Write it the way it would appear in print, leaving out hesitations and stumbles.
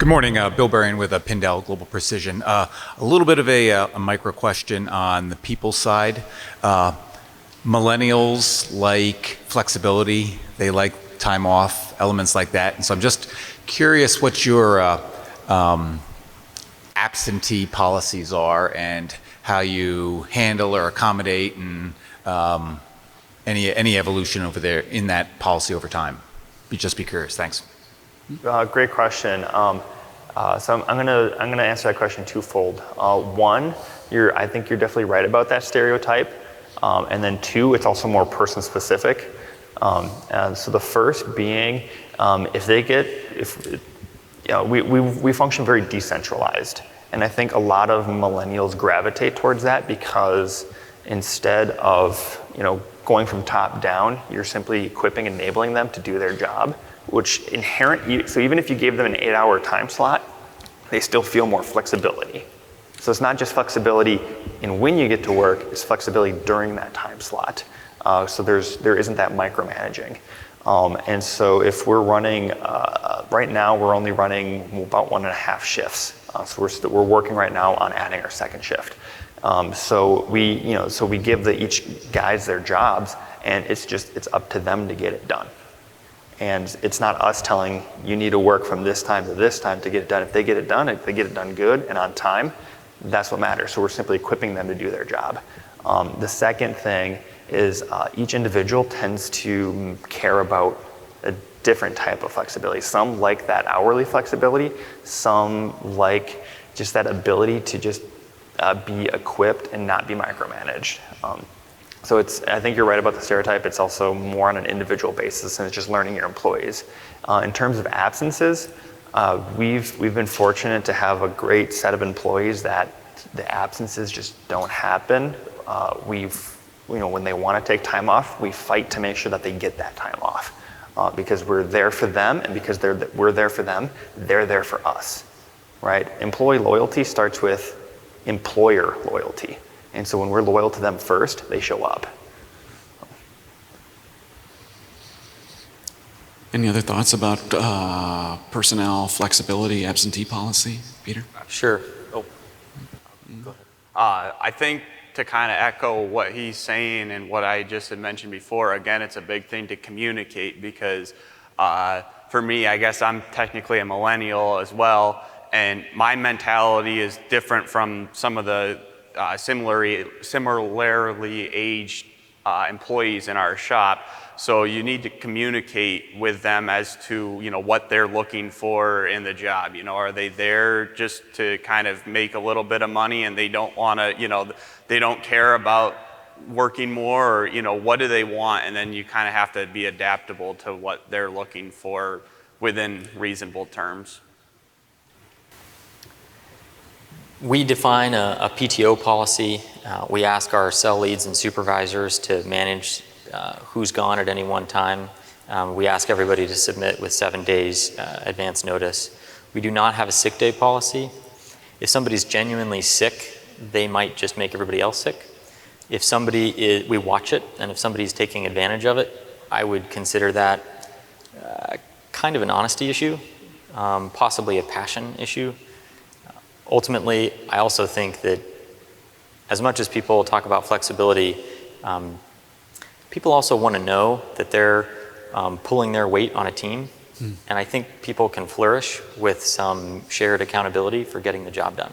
morning, Bill Berrien with Pindell Global Precision. A little bit of a micro question on the people side. Millennials like flexibility. They like time off, elements like that. And so I'm just curious what your absentee policies are and how you handle or accommodate and any evolution over there in that policy over time. Just be curious. Thanks. Great question. So I'm gonna answer that question twofold. One, I think you're definitely right about that stereotype, and then two, it's also more person specific. And so the first being, we function very decentralized, and I think a lot of millennials gravitate towards that because instead of going from top down, you're simply equipping, enabling them to do their job. So even if you gave them an 8-hour time slot, they still feel more flexibility. So it's not just flexibility in when you get to work, it's flexibility during that time slot. So there isn't that micromanaging. And so if we're running, right now we're only running about 1.5 shifts. So we're working right now on adding our second shift. So we give each guys their jobs, and it's up to them to get it done. And it's not us telling you need to work from this time to this time to get it done. If they get it done good and on time, that's what matters. So we're simply equipping them to do their job. The second thing is each individual tends to care about a different type of flexibility. Some like that hourly flexibility. Some like just that ability to just be equipped and not be micromanaged. So I think you're right about the stereotype. It's also more on an individual basis, and it's just learning your employees. In terms of absences, we've been fortunate to have a great set of employees that the absences just don't happen. When they want to take time off, we fight to make sure that they get that time off because we're there for them, and because we're there for them, they're there for us, right? Employee loyalty starts with employer loyalty. And so when we're loyal to them first, they show up. Any other thoughts about personnel flexibility, absentee policy, Peter? Sure. Go ahead. I think to kind of echo what he's saying and what I just had mentioned before, again, it's a big thing to communicate because for me, I guess I'm technically a millennial as well, and my mentality is different from some of the similarly aged employees in our shop. So you need to communicate with them as to what they're looking for in the job. Are they there just to kind of make a little bit of money and they don't want to, they don't care about working more, or what do they want? And then you kind of have to be adaptable to what they're looking for within reasonable terms. We define a PTO policy. We ask our cell leads and supervisors to manage who's gone at any one time. We ask everybody to submit with 7 days advance notice. We do not have a sick day policy. If somebody's genuinely sick, they might just make everybody else sick. If we watch it, and if somebody's taking advantage of it, I would consider that kind of an honesty issue, possibly a passion issue. Ultimately, I also think that as much as people talk about flexibility, people also want to know that they're pulling their weight on a team. And I think people can flourish with some shared accountability for getting the job done.